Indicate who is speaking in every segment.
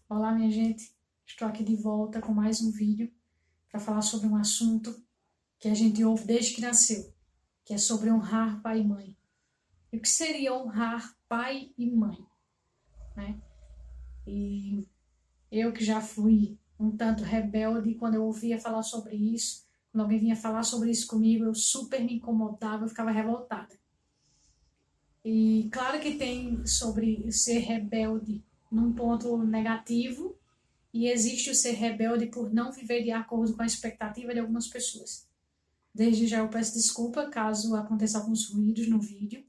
Speaker 1: Olá, minha gente. Estou aqui de volta com mais um vídeo para falar sobre um assunto que a gente ouve desde que nasceu, que é sobre honrar pai e mãe. E o que seria honrar pai e mãe, né? E eu que já fui um tanto rebelde, quando eu ouvia falar sobre isso, quando alguém vinha falar sobre isso comigo, eu super me incomodava, eu ficava revoltada. E claro que tem sobre ser rebelde num ponto negativo, e existe o ser rebelde por não viver de acordo com a expectativa de algumas pessoas. Desde já eu peço desculpa caso aconteça alguns ruídos no vídeo,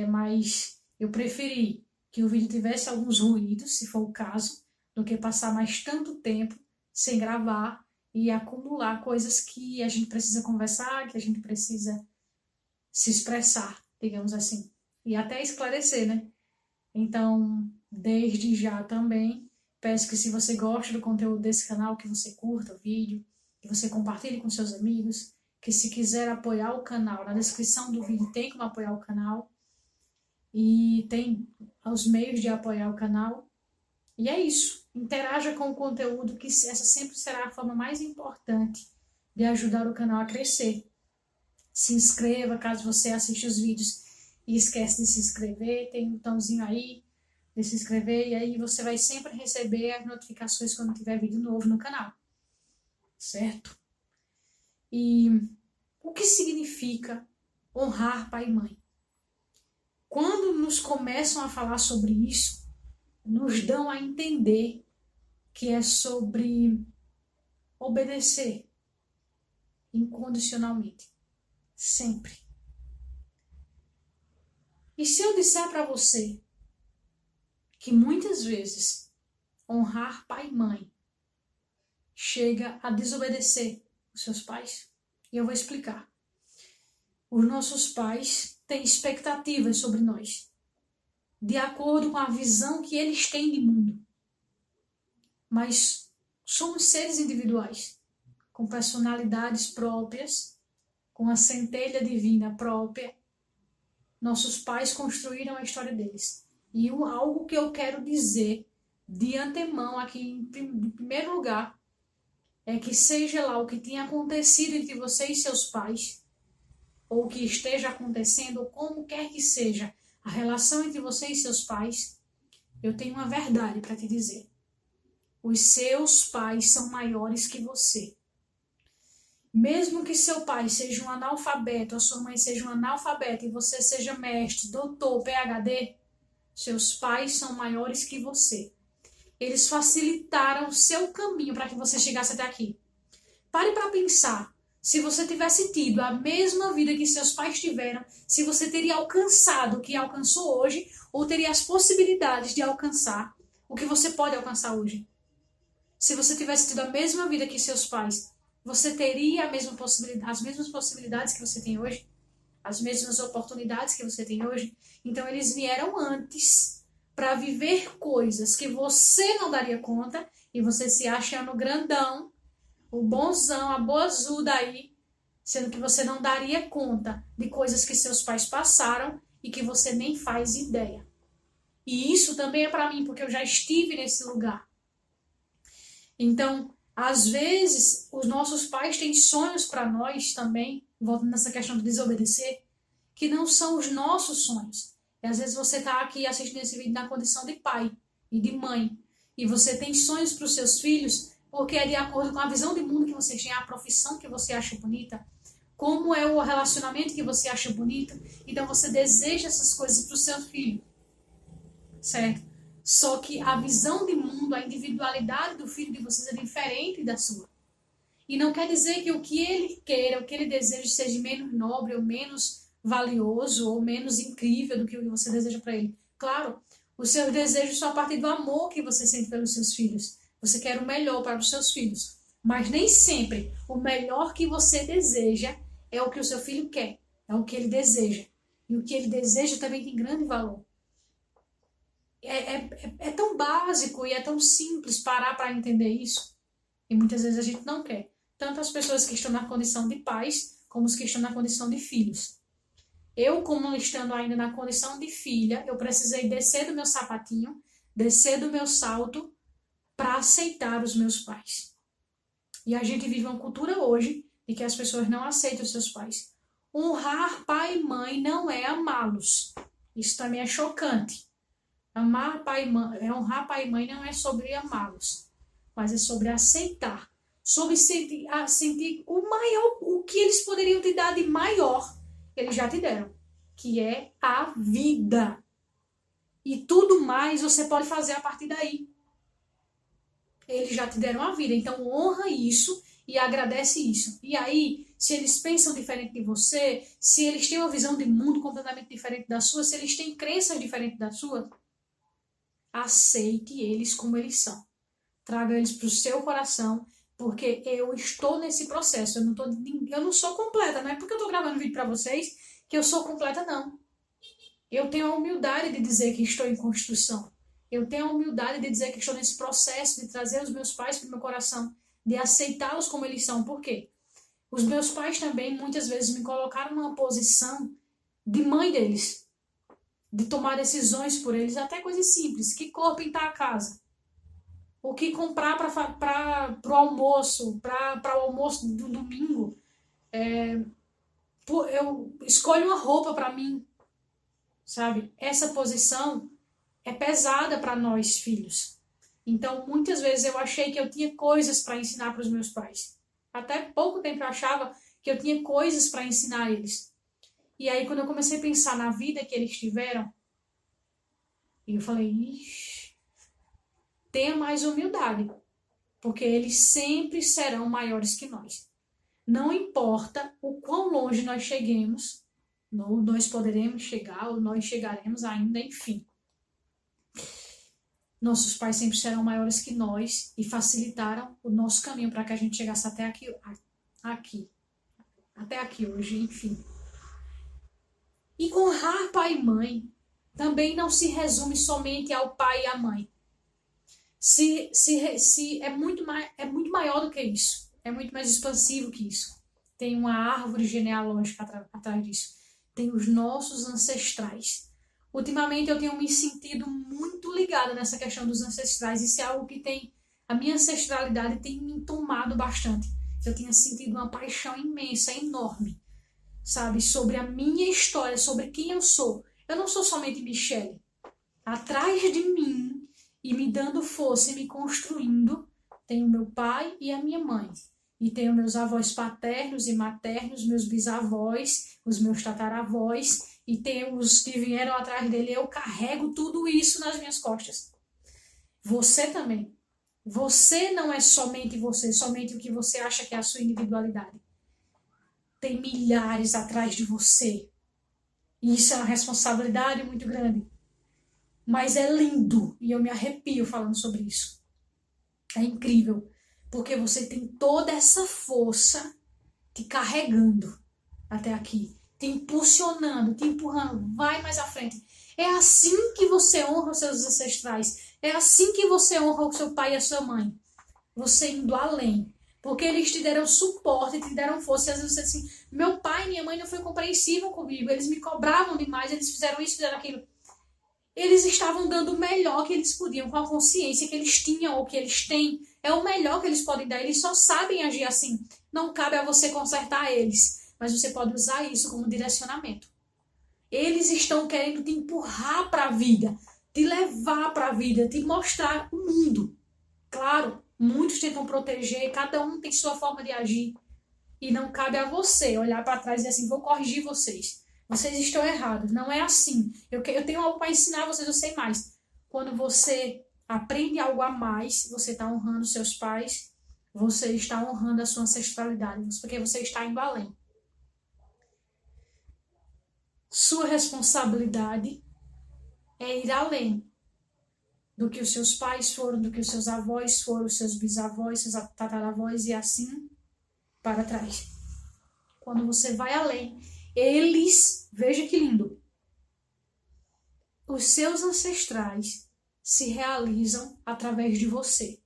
Speaker 1: mas eu preferi que o vídeo tivesse alguns ruídos, se for o caso, do que passar mais tanto tempo sem gravar e acumular coisas que a gente precisa conversar, que a gente precisa se expressar, digamos assim, e até esclarecer, né? Então, desde já também, peço que se você gosta do conteúdo desse canal, que você curta o vídeo, que você compartilhe com seus amigos, que se quiser apoiar o canal, na descrição do vídeo tem como apoiar o canal, e tem os meios de apoiar o canal. E é isso, interaja com o conteúdo, que essa sempre será a forma mais importante de ajudar o canal a crescer. Se inscreva caso você assiste os vídeos e esquece de se inscrever, tem um botãozinho aí de se inscrever, e aí você vai sempre receber as notificações quando tiver vídeo novo no canal, certo? E o que significa honrar pai e mãe? Quando nos começam a falar sobre isso, nos dão a entender que é sobre obedecer incondicionalmente, sempre. E se eu disser para você que muitas vezes honrar pai e mãe chega a desobedecer os seus pais? E eu vou explicar. Os nossos pais têm expectativas sobre nós, de acordo com a visão que eles têm de mundo. Mas somos seres individuais, com personalidades próprias, com a centelha divina própria. Nossos pais construíram a história deles. E algo que eu quero dizer de antemão aqui, em primeiro lugar, é que seja lá o que tenha acontecido entre você e seus pais, ou o que esteja acontecendo, ou como quer que seja a relação entre você e seus pais, eu tenho uma verdade para te dizer. Os seus pais são maiores que você. Mesmo que seu pai seja um analfabeto, a sua mãe seja um analfabeta, e você seja mestre, doutor, PhD, seus pais são maiores que você. Eles facilitaram o seu caminho para que você chegasse até aqui. Pare para pensar. Se você tivesse tido a mesma vida que seus pais tiveram, se você teria alcançado o que alcançou hoje, ou teria as possibilidades de alcançar o que você pode alcançar hoje. Se você tivesse tido a mesma vida que seus pais, você teria as mesmas possibilidades que você tem hoje? As mesmas oportunidades que você tem hoje? Então eles vieram antes para viver coisas que você não daria conta, e você se achando grandão, o bonzão, a boazuda aí, sendo que você não daria conta de coisas que seus pais passaram e que você nem faz ideia. E isso também é para mim, porque eu já estive nesse lugar. Então, às vezes, os nossos pais têm sonhos para nós também, voltando nessa questão de desobedecer, que não são os nossos sonhos. E às vezes você está aqui assistindo esse vídeo na condição de pai e de mãe, e você tem sonhos para os seus filhos, porque é de acordo com a visão de mundo que você tem, a profissão que você acha bonita, como é o relacionamento que você acha bonito, então você deseja essas coisas para o seu filho, certo? Só que a visão de mundo, a individualidade do filho de vocês é diferente da sua. E não quer dizer que o que ele queira, o que ele deseja seja menos nobre ou menos valioso ou menos incrível do que o que você deseja para ele. Claro, os seus desejos são a partir do amor que você sente pelos seus filhos. Você quer o melhor para os seus filhos. Mas nem sempre o melhor que você deseja é o que o seu filho quer. É o que ele deseja. E o que ele deseja também tem grande valor. É tão básico e é tão simples parar para entender isso. E muitas vezes a gente não quer. Tanto as pessoas que estão na condição de pais, como os que estão na condição de filhos. Eu, como estando ainda na condição de filha, eu precisei descer do meu sapatinho, descer do meu salto, para aceitar os meus pais. E a gente vive uma cultura hoje de que as pessoas não aceitam os seus pais. Honrar pai e mãe não é amá-los. Isso também é chocante. Amar pai e mãe, honrar pai e mãe não é sobre amá-los, mas é sobre aceitar, sobre sentir o maior, o que eles poderiam te dar de maior, eles já te deram, que é a vida. E tudo mais você pode fazer a partir daí. Eles já te deram a vida, então honra isso e agradece isso. E aí, se eles pensam diferente de você, se eles têm uma visão de mundo completamente diferente da sua, se eles têm crenças diferentes da sua, aceite eles como eles são. Traga eles para o seu coração, porque eu estou nesse processo. Eu não sou completa, não é porque eu estou gravando vídeo para vocês que eu sou completa, não. Eu tenho a humildade de dizer que estou em construção. Eu tenho a humildade de dizer que estou nesse processo de trazer os meus pais para o meu coração, de aceitá-los como eles são. Por quê? Os meus pais também muitas vezes me colocaram numa posição de mãe deles, de tomar decisões por eles, até coisas simples. Que cor pintar a casa? O que comprar para o almoço, para o almoço do domingo? Eu escolho uma roupa para mim, sabe? Essa posição é pesada para nós, filhos. Então, muitas vezes eu achei que eu tinha coisas para ensinar para os meus pais. Até pouco tempo eu achava que eu tinha coisas para ensinar a eles. E aí, quando eu comecei a pensar na vida que eles tiveram, eu falei, ixi, tenha mais humildade, porque eles sempre serão maiores que nós. Não importa o quão longe nós cheguemos, nós poderemos chegar ou nós chegaremos ainda, enfim. Nossos pais sempre serão maiores que nós e facilitaram o nosso caminho para que a gente chegasse até aqui hoje, enfim. E honrar pai e mãe também não se resume somente ao pai e à mãe. É muito maior do que isso. É muito mais expansivo que isso. Tem uma árvore genealógica atrás disso. Tem os nossos ancestrais. Ultimamente eu tenho me sentido muito ligada nessa questão dos ancestrais. Isso é algo que a minha ancestralidade tem me tomado bastante. Eu tenho sentido uma paixão imensa, enorme, sabe, sobre a minha história, sobre quem eu sou. Eu não sou somente Michele. Atrás de mim, e me dando força e me construindo, tem o meu pai e a minha mãe. E tenho meus avós paternos e maternos, meus bisavós, os meus tataravós, e tenho os que vieram atrás dele. Eu carrego tudo isso nas minhas costas. Você também. Você não é somente você, somente o que você acha que é a sua individualidade. Tem milhares atrás de você. E isso é uma responsabilidade muito grande. Mas é lindo. E eu me arrepio falando sobre isso. É incrível. Porque você tem toda essa força te carregando até aqui. Te impulsionando, te empurrando. Vai mais à frente. É assim que você honra os seus ancestrais. É assim que você honra o seu pai e a sua mãe. Você indo além. Porque eles te deram suporte, te deram força. E às vezes você diz assim, meu pai e minha mãe não foi compreensível comigo. Eles me cobravam demais, eles fizeram isso, fizeram aquilo. Eles estavam dando o melhor que eles podiam, com a consciência que eles tinham ou que eles têm. É o melhor que eles podem dar. Eles só sabem agir assim. Não cabe a você consertar eles. Mas você pode usar isso como direcionamento. Eles estão querendo te empurrar para a vida. Te levar para a vida. Te mostrar o mundo. Claro, muitos tentam proteger. Cada um tem sua forma de agir. E não cabe a você olhar para trás e dizer assim, vou corrigir vocês. Vocês estão errados. Não é assim. Eu tenho algo para ensinar vocês, eu sei mais. Quando você aprende algo a mais, você está honrando seus pais, você está honrando a sua ancestralidade, porque você está indo além. Sua responsabilidade é ir além do que os seus pais foram, do que os seus avós foram, os seus bisavós, seus tataravós e assim para trás. Quando você vai além, eles, veja que lindo, os seus ancestrais se realizam através de você.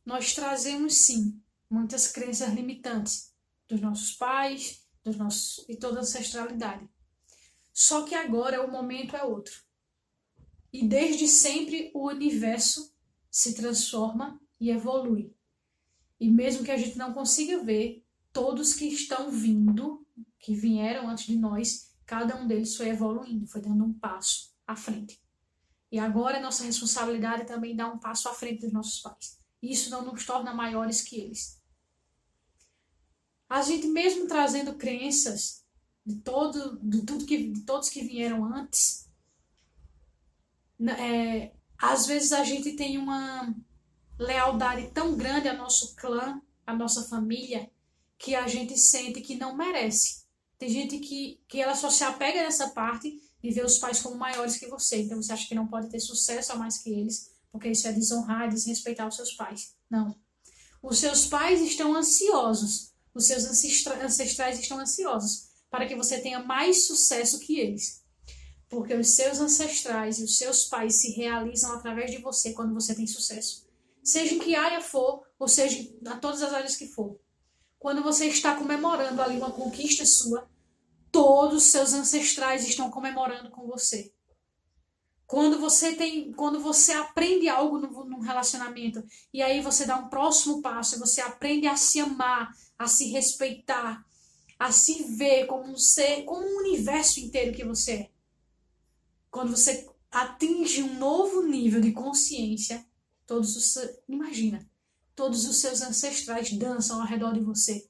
Speaker 1: Nós trazemos, sim, muitas crenças limitantes dos nossos pais, e toda a ancestralidade. Só que agora o momento é outro. E desde sempre o universo se transforma e evolui. E mesmo que a gente não consiga ver, todos que estão vindo, que vieram antes de nós, cada um deles foi evoluindo, foi dando um passo à frente. E agora é nossa responsabilidade também dar um passo à frente dos nossos pais. Isso não nos torna maiores que eles. A gente mesmo trazendo crenças de todos que vieram antes, às vezes a gente tem uma lealdade tão grande ao nosso clã, à nossa família, que a gente sente que não merece. Tem gente que ela só se apega nessa parte de ver os pais como maiores que você. Então você acha que não pode ter sucesso a mais que eles, porque isso é desonrar e desrespeitar os seus pais. Não. Os seus pais estão ansiosos, os seus ancestrais estão ansiosos para que você tenha mais sucesso que eles. Porque os seus ancestrais e os seus pais se realizam através de você quando você tem sucesso. Seja em que área for, ou seja em todas as áreas que for. Quando você está comemorando ali uma conquista sua, todos os seus ancestrais estão comemorando com você. Quando você aprende algo num relacionamento e aí você dá um próximo passo, e você aprende a se amar, a se respeitar, a se ver como um ser, como um universo inteiro que você é. Quando você atinge um novo nível de consciência, imagina, todos os seus ancestrais dançam ao redor de você.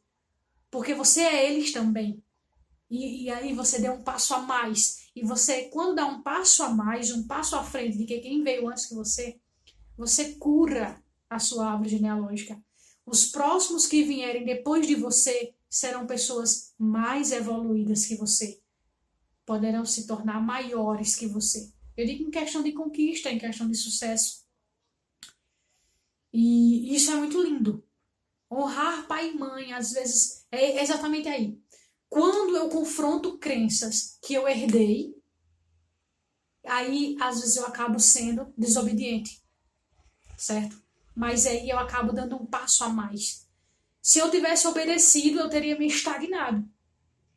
Speaker 1: Porque você é eles também. E aí você deu um passo a mais. E você, quando dá um passo a mais, um passo à frente de quem veio antes que você cura a sua árvore genealógica. Os próximos que vierem depois de você serão pessoas mais evoluídas que você. Poderão se tornar maiores que você. Eu digo em questão de conquista, em questão de sucesso. E isso é muito lindo. Honrar pai e mãe, às vezes, é exatamente aí. Quando eu confronto crenças que eu herdei, aí às vezes eu acabo sendo desobediente, certo? Mas aí eu acabo dando um passo a mais. Se eu tivesse obedecido, eu teria me estagnado,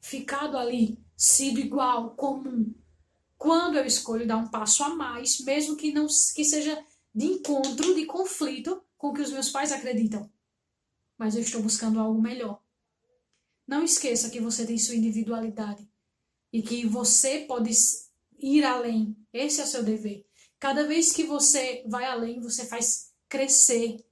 Speaker 1: ficado ali, sido igual, comum. Quando eu escolho dar um passo a mais, mesmo que não que seja de encontro, de conflito com o que os meus pais acreditam, mas eu estou buscando algo melhor. Não esqueça que você tem sua individualidade e que você pode ir além. Esse é o seu dever. Cada vez que você vai além, você faz crescer,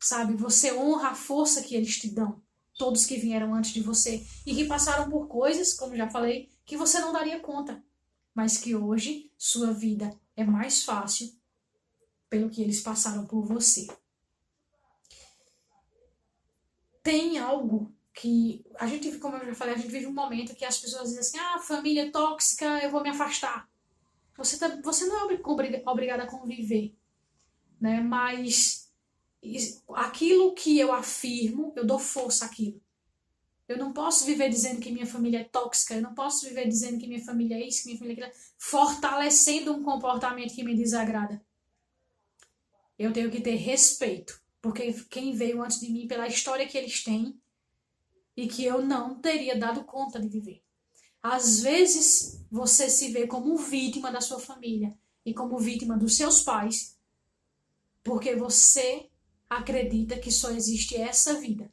Speaker 1: sabe? Você honra a força que eles te dão. Todos que vieram antes de você e que passaram por coisas, como já falei, que você não daria conta. Mas que hoje sua vida é mais fácil pelo que eles passaram por você. Tem algo que a gente, como eu já falei, a gente vive um momento que as pessoas dizem assim, família tóxica, eu vou me afastar. Você não é obrigada a conviver, né? Mas aquilo que eu afirmo, eu dou força àquilo. Eu não posso viver dizendo que minha família é tóxica, eu não posso viver dizendo que minha família é isso, que minha família é aquilo, fortalecendo um comportamento que me desagrada. Eu tenho que ter respeito, porque quem veio antes de mim, pela história que eles têm, e que eu não teria dado conta de viver. Às vezes, você se vê como vítima da sua família e como vítima dos seus pais, porque você acredita que só existe essa vida.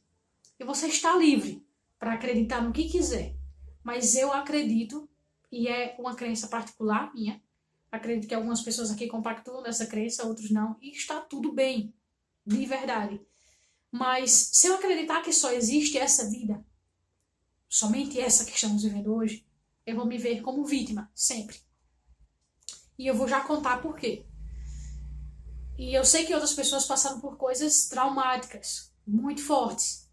Speaker 1: E você está livre para acreditar no que quiser. Mas eu acredito, e é uma crença particular minha, acredito que algumas pessoas aqui compactuam dessa crença, outros não, e está tudo bem, de verdade. Mas se eu acreditar que só existe essa vida, somente essa que estamos vivendo hoje, eu vou me ver como vítima, sempre. E eu vou já contar por quê. E eu sei que outras pessoas passaram por coisas traumáticas, muito fortes.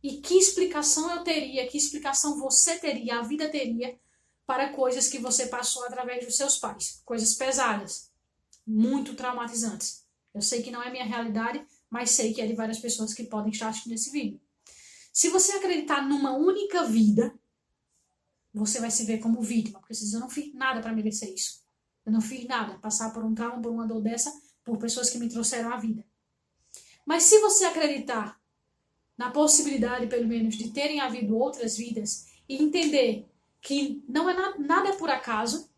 Speaker 1: E que explicação eu teria, que explicação você teria, a vida teria, para coisas que você passou através dos seus pais. Coisas pesadas, muito traumatizantes. Eu sei que não é minha realidade, mas sei que é de várias pessoas que podem estar assistindo esse vídeo. Se você acreditar numa única vida, você vai se ver como vítima, porque você diz, eu não fiz nada para merecer isso. Eu não fiz nada, passar por um trauma, por uma dor dessa, por pessoas que me trouxeram a vida. Mas se você acreditar na possibilidade, pelo menos, de terem havido outras vidas e entender que não é nada por acaso,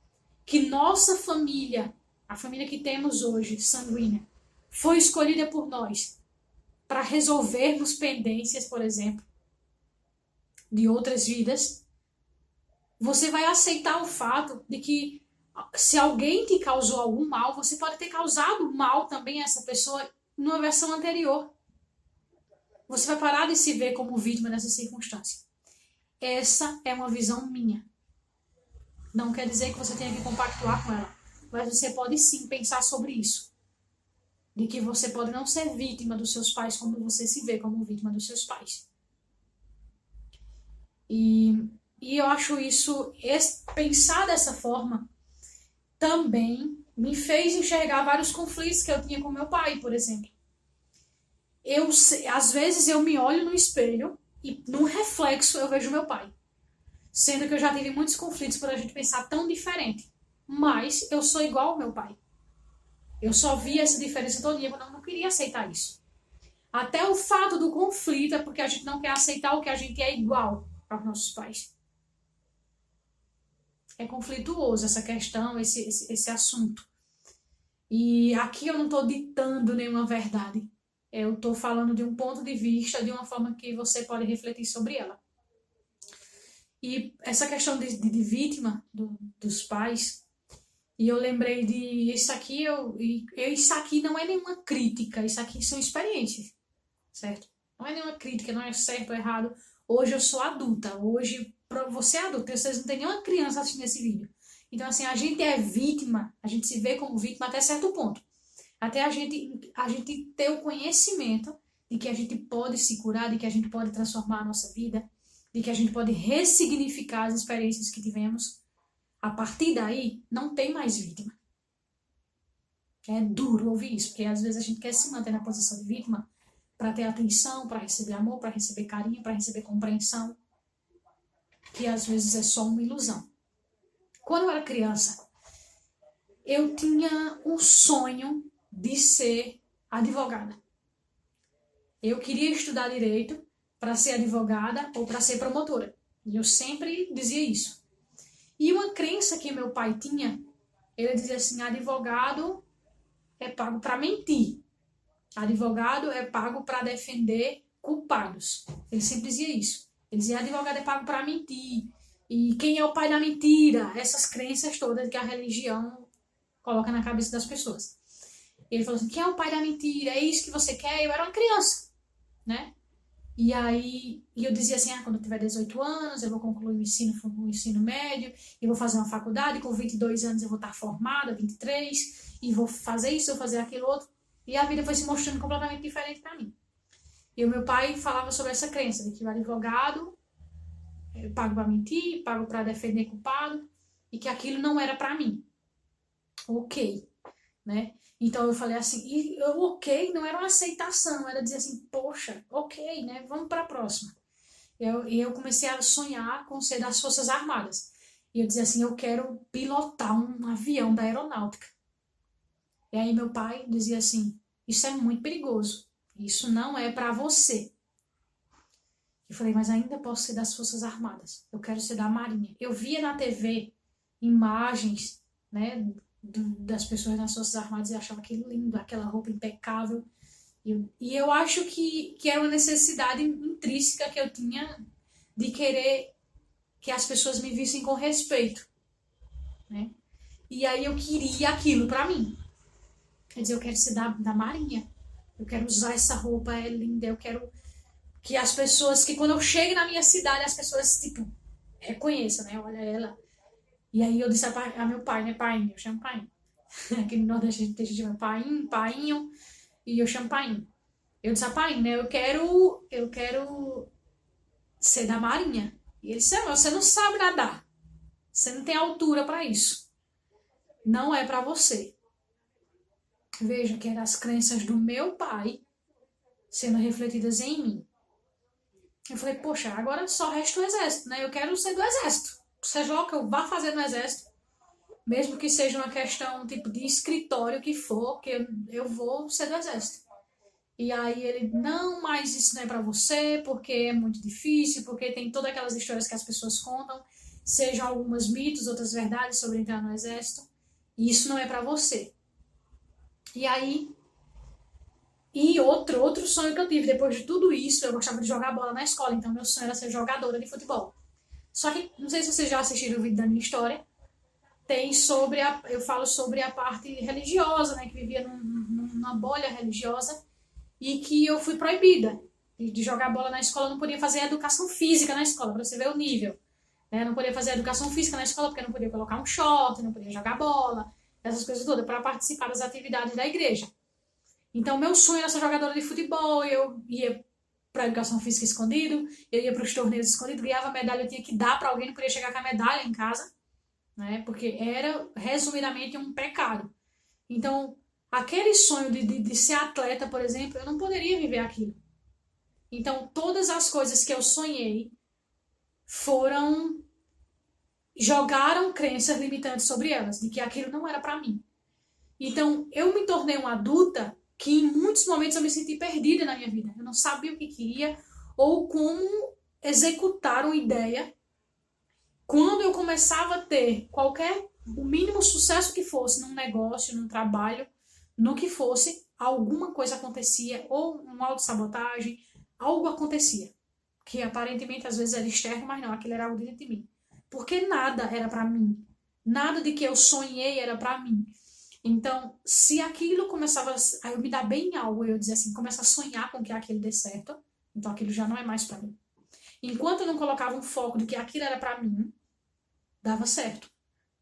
Speaker 1: que nossa família, a família que temos hoje, sanguínea, foi escolhida por nós para resolvermos pendências, por exemplo, de outras vidas, você vai aceitar o fato de que se alguém te causou algum mal, você pode ter causado mal também a essa pessoa numa versão anterior. Você vai parar de se ver como vítima dessa circunstância. Essa é uma visão minha. Não quer dizer que você tenha que compactuar com ela, mas você pode sim pensar sobre isso. De que você pode não ser vítima dos seus pais como você se vê como vítima dos seus pais. E eu acho isso, pensar dessa forma, também me fez enxergar vários conflitos que eu tinha com meu pai, por exemplo. Às vezes eu me olho no espelho e no reflexo eu vejo meu pai. Sendo que eu já tive muitos conflitos por a gente pensar tão diferente. Mas eu sou igual ao meu pai. Eu só vi essa diferença todo dia, mas eu não queria aceitar isso. Até o fato do conflito é porque a gente não quer aceitar o que a gente é igual aos nossos pais. É conflituoso essa questão, esse assunto. E aqui eu não estou ditando nenhuma verdade. Eu estou falando de um ponto de vista, de uma forma que você pode refletir sobre ela. E essa questão de vítima dos pais, e eu lembrei de isso aqui, isso aqui não é nenhuma crítica, isso aqui são experiências, certo? Não é nenhuma crítica, não é certo ou errado. Hoje eu sou adulta, hoje você é adulta, vocês não tem nenhuma criança assistindo esse vídeo. Então assim, a gente é vítima, a gente se vê como vítima até certo ponto. Até a gente ter o conhecimento de que a gente pode se curar, de que a gente pode transformar a nossa vida, de que a gente pode ressignificar as experiências que tivemos. A partir daí, não tem mais vítima. É duro ouvir isso, porque às vezes a gente quer se manter na posição de vítima para ter atenção, para receber amor, para receber carinho, para receber compreensão, que às vezes é só uma ilusão. Quando eu era criança, eu tinha um sonho de ser advogada. Eu queria estudar direito para ser advogada ou para ser promotora. E eu sempre dizia isso. E uma crença que meu pai tinha, ele dizia assim, advogado é pago para mentir. Advogado é pago para defender culpados. Ele sempre dizia isso. Ele dizia, advogado é pago para mentir. E quem é o pai da mentira? Essas crenças todas que a religião coloca na cabeça das pessoas. Ele falou assim, quem é o pai da mentira? É isso que você quer? Eu era uma criança, né? E aí eu dizia assim, quando eu tiver 18 anos, eu vou concluir o ensino médio, e vou fazer uma faculdade, com 22 anos eu vou estar formada, 23, e vou fazer isso, vou fazer aquilo outro. E a vida foi se mostrando completamente diferente para mim. E o meu pai falava sobre essa crença, de que o advogado pago para mentir, pago para defender culpado, e que aquilo não era para mim. Ok, né? Então eu falei assim, e o ok não era uma aceitação, era dizer assim, poxa, ok, né? Vamos para a próxima. E eu comecei a sonhar com ser das Forças Armadas. E eu dizia assim, eu quero pilotar um avião da aeronáutica. E aí meu pai dizia assim, isso é muito perigoso, isso não é para você. Eu falei, mas ainda posso ser das Forças Armadas, eu quero ser da Marinha. Eu via na TV imagens, né, das pessoas nas Forças Armadas e achava aquilo lindo, aquela roupa impecável. E eu acho que era uma necessidade intrínseca que eu tinha de querer que as pessoas me vissem com respeito, né? E aí eu queria aquilo pra mim. Quer dizer, eu quero ser da Marinha, eu quero usar essa roupa, é linda, eu quero que as pessoas, que quando eu chego na minha cidade, as pessoas, tipo, reconheçam, né? Olha ela. E aí eu disse a meu pai, né? Pai, eu chamo pai. Aqui no Nordeste a gente chama painho, e eu chamo painho. Eu disse a pai, né? Eu quero ser da Marinha. E ele disse, você não sabe nadar. Você não tem altura para isso. Não é para você. Veja que eram as crenças do meu pai sendo refletidas em mim. Eu falei, poxa, agora só resta o exército, né? Eu quero ser do exército. Seja lá o que eu vá fazer no exército, mesmo que seja uma questão tipo de escritório que for, que eu vou ser do exército. E aí ele, não, mas isso não é pra você, porque é muito difícil, porque tem todas aquelas histórias que as pessoas contam, sejam algumas mitos, outras verdades sobre entrar no exército, e isso não é pra você. E aí E outro sonho que eu tive, depois de tudo isso, eu gostava de jogar bola na escola, então meu sonho era ser jogadora de futebol. Só que, não sei se vocês já assistiram o vídeo da minha história, eu falo sobre a parte religiosa, né, que vivia numa bolha religiosa, e que eu fui proibida de jogar bola na escola, eu não podia fazer educação física na escola, para você ver o nível. Né? Eu não podia fazer educação física na escola, porque eu não podia colocar um short, não podia jogar bola, essas coisas todas, para participar das atividades da igreja. Então, meu sonho era ser jogadora de futebol, eu ia para educação física escondido, eu ia para os torneios escondidos, ganhava medalha, eu tinha que dar para alguém, não podia chegar com a medalha em casa, né? Porque era, resumidamente, um pecado. Então, aquele sonho de ser atleta, por exemplo, eu não poderia viver aquilo. Então, todas as coisas que eu sonhei jogaram crenças limitantes sobre elas, de que aquilo não era para mim. Então, eu me tornei uma adulta que em muitos momentos eu me senti perdida na minha vida. Eu não sabia o que queria ou como executar uma ideia. Quando eu começava a ter o mínimo sucesso que fosse num negócio, num trabalho, no que fosse, alguma coisa acontecia, ou uma autossabotagem, algo acontecia. Que aparentemente às vezes era externo, mas não, aquilo era algo dentro de mim. Porque nada era para mim. Nada de que eu sonhei era para mim. Então, se aquilo começava a eu me dar bem em algo, eu dizia assim, começa a sonhar com que aquilo dê certo, então aquilo já não é mais para mim. Enquanto eu não colocava um foco de que aquilo era para mim, dava certo.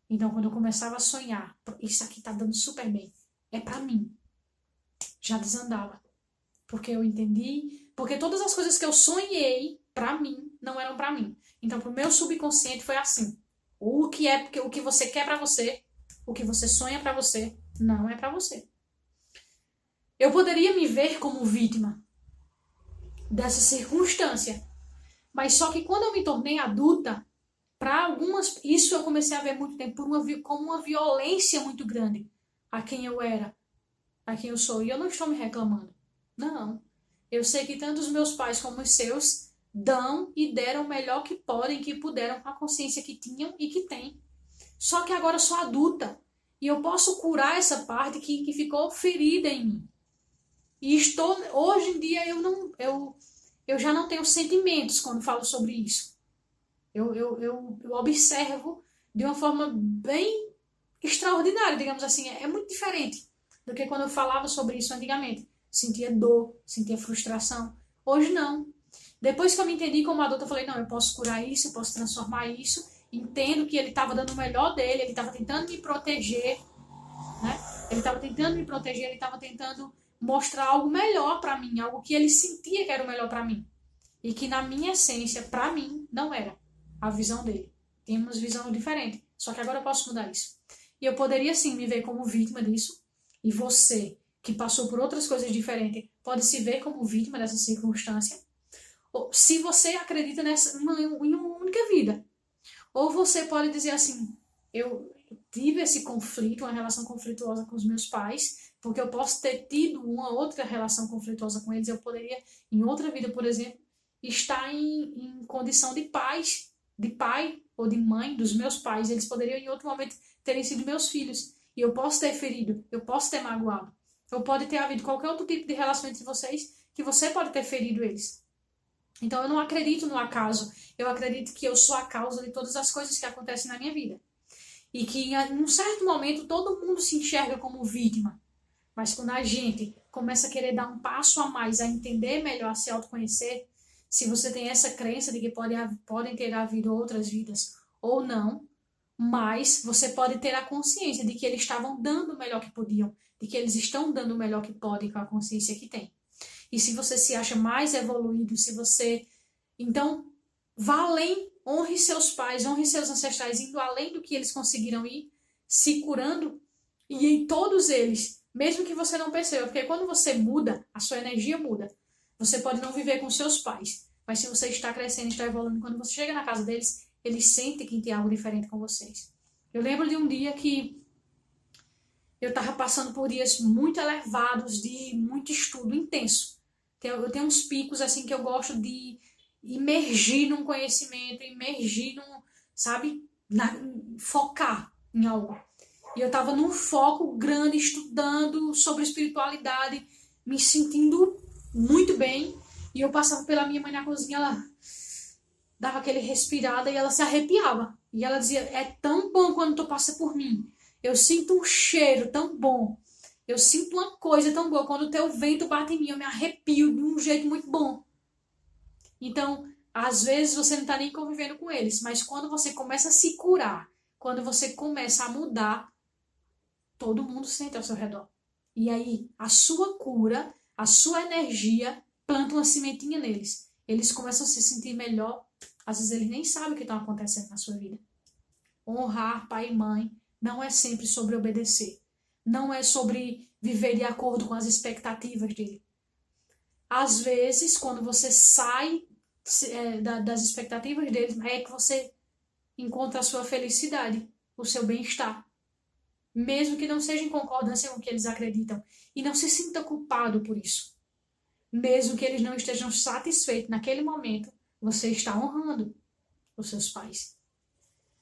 Speaker 1: Então, quando eu começava a sonhar, isso aqui tá dando super bem, é para mim, já desandava. Porque eu entendi, porque todas as coisas que eu sonhei para mim não eram para mim. Então, pro meu subconsciente foi assim: o que você quer para você, o que você sonha para você, não é para você. Eu poderia me ver como vítima dessa circunstância, mas só que quando eu me tornei adulta, para algumas, isso eu comecei a ver muito tempo como uma violência muito grande a quem eu era, a quem eu sou. E eu não estou me reclamando. Não. Eu sei que tanto os meus pais como os seus dão e deram o melhor que podem, que puderam, com a consciência que tinham e que têm. Só que agora eu sou adulta e eu posso curar essa parte que ficou ferida em mim. E hoje em dia eu já não tenho sentimentos quando falo sobre isso. Eu observo de uma forma bem extraordinária, digamos assim. É muito diferente do que quando eu falava sobre isso antigamente. Sentia dor, sentia frustração. Hoje não. Depois que eu me entendi como adulta, eu falei, não, eu posso curar isso, eu posso transformar isso. Entendo que ele estava dando o melhor dele, ele estava tentando me proteger, né? Ele estava tentando me proteger, ele estava tentando mostrar algo melhor para mim, algo que ele sentia que era o melhor para mim. E que na minha essência, para mim, não era a visão dele. Tínhamos visão diferente. Só que agora eu posso mudar isso. E eu poderia sim me ver como vítima disso. E você, que passou por outras coisas diferentes, pode se ver como vítima dessa circunstância. Ou, se você acredita em uma única vida. Ou você pode dizer assim, eu tive esse conflito, uma relação conflituosa com os meus pais, porque eu posso ter tido uma outra relação conflituosa com eles. Eu poderia, em outra vida, por exemplo, estar em condição de pai ou de mãe dos meus pais. Eles poderiam em outro momento terem sido meus filhos. E eu posso ter ferido, eu posso ter magoado. Ou pode ter havido qualquer outro tipo de relação entre vocês que você pode ter ferido eles. Então eu não acredito no acaso. Eu acredito que eu sou a causa de todas as coisas que acontecem na minha vida. E que em um certo momento todo mundo se enxerga como vítima. Mas quando a gente começa a querer dar um passo a mais, a entender melhor, a se autoconhecer, se você tem essa crença de que podem ter havido outras vidas ou não, mas você pode ter a consciência de que eles estavam dando o melhor que podiam, de que eles estão dando o melhor que podem com a consciência que tem. E se você se acha mais evoluído, se você... Então, vá além, honre seus pais, honre seus ancestrais, indo além do que eles conseguiram ir, se curando, e em todos eles, mesmo que você não perceba, porque quando você muda, a sua energia muda. Você pode não viver com seus pais, mas se você está crescendo, está evoluindo, quando você chega na casa deles, eles sentem que tem algo diferente com vocês. Eu lembro de um dia que eu estava passando por dias muito elevados, de muito estudo intenso. Eu tenho uns picos assim que eu gosto de imergir num conhecimento, sabe, focar em algo. E eu estava num foco grande, estudando sobre espiritualidade, me sentindo muito bem, e eu passava pela minha mãe na cozinha, ela dava aquele respirada e ela se arrepiava. E ela dizia, é tão bom quando tu passa por mim. Eu sinto um cheiro tão bom. Eu sinto uma coisa tão boa. Quando o teu vento bate em mim, eu me arrepio de um jeito muito bom. Então, às vezes você não está nem convivendo com eles, mas quando você começa a se curar, quando você começa a mudar, todo mundo sente ao seu redor. E aí, a sua cura, a sua energia, planta uma sementinha neles. Eles começam a se sentir melhor. Às vezes eles nem sabem o que está acontecendo na sua vida. Honrar pai e mãe não é sempre sobre obedecer. Não é sobre viver de acordo com as expectativas dele. Às vezes, quando você sai das expectativas deles, é que você encontra a sua felicidade, o seu bem-estar. Mesmo que não seja em concordância com o que eles acreditam. E não se sinta culpado por isso. Mesmo que eles não estejam satisfeitos naquele momento, você está honrando os seus pais.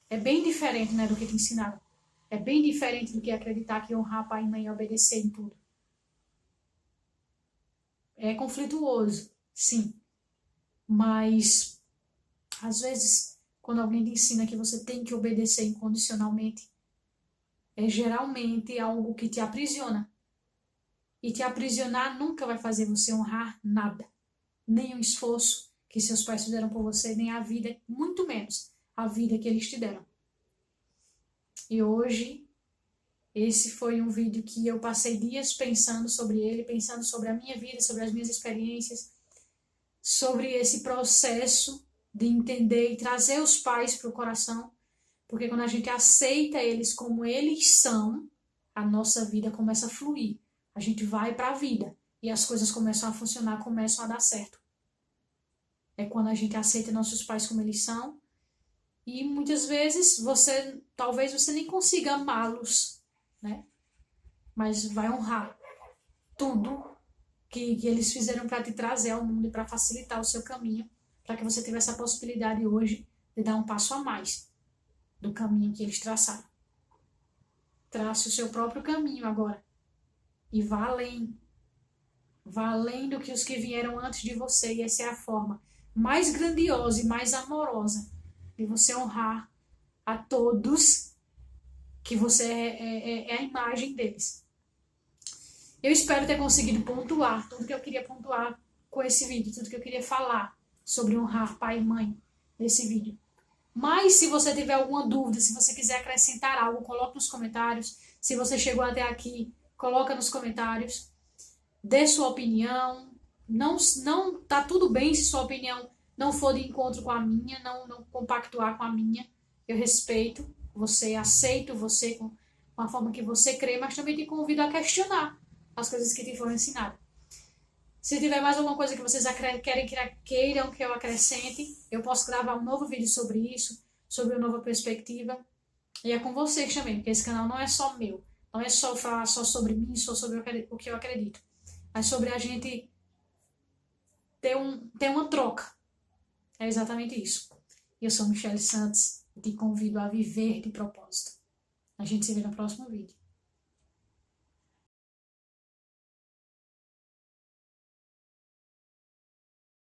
Speaker 1: É bem diferente, né, do que te ensinaram. É bem diferente do que acreditar que honrar pai e mãe é obedecer em tudo. É conflituoso, sim. Mas, às vezes, quando alguém te ensina que você tem que obedecer incondicionalmente, é geralmente algo que te aprisiona. E te aprisionar nunca vai fazer você honrar nada. Nem o esforço que seus pais fizeram por você, nem a vida, muito menos a vida que eles te deram. E hoje, esse foi um vídeo que eu passei dias pensando sobre ele, pensando sobre a minha vida, sobre as minhas experiências, sobre esse processo de entender e trazer os pais para o coração, porque quando a gente aceita eles como eles são, a nossa vida começa a fluir. A gente vai para a vida e as coisas começam a funcionar, começam a dar certo. É quando a gente aceita nossos pais como eles são. E muitas vezes talvez você nem consiga amá-los, né? Mas vai honrar tudo que eles fizeram para te trazer ao mundo e para facilitar o seu caminho, para que você tivesse a possibilidade hoje de dar um passo a mais do caminho que eles traçaram. Trace o seu próprio caminho agora e vá além. Vá além do que os que vieram antes de você, e essa é a forma mais grandiosa e mais amorosa de você honrar a todos que você é a imagem deles. Eu espero ter conseguido pontuar tudo que eu queria pontuar com esse vídeo, tudo que eu queria falar sobre honrar pai e mãe nesse vídeo. Mas se você tiver alguma dúvida, se você quiser acrescentar algo, coloque nos comentários. Se você chegou até aqui, coloca nos comentários. Dê sua opinião. Não tá tudo bem se sua opinião não for de encontro com a minha, não compactuar com a minha. Eu respeito você, aceito você com a forma que você crê, mas também te convido a questionar as coisas que te foram ensinadas. Se tiver mais alguma coisa que vocês queiram que eu acrescente, eu posso gravar um novo vídeo sobre isso, sobre uma nova perspectiva. E é com vocês também, porque esse canal não é só meu. Não é só falar só sobre mim, só sobre o que eu acredito. Mas sobre a gente ter uma troca. É exatamente isso. Eu sou Michele Santos e te convido a viver de propósito. A gente se vê no próximo vídeo.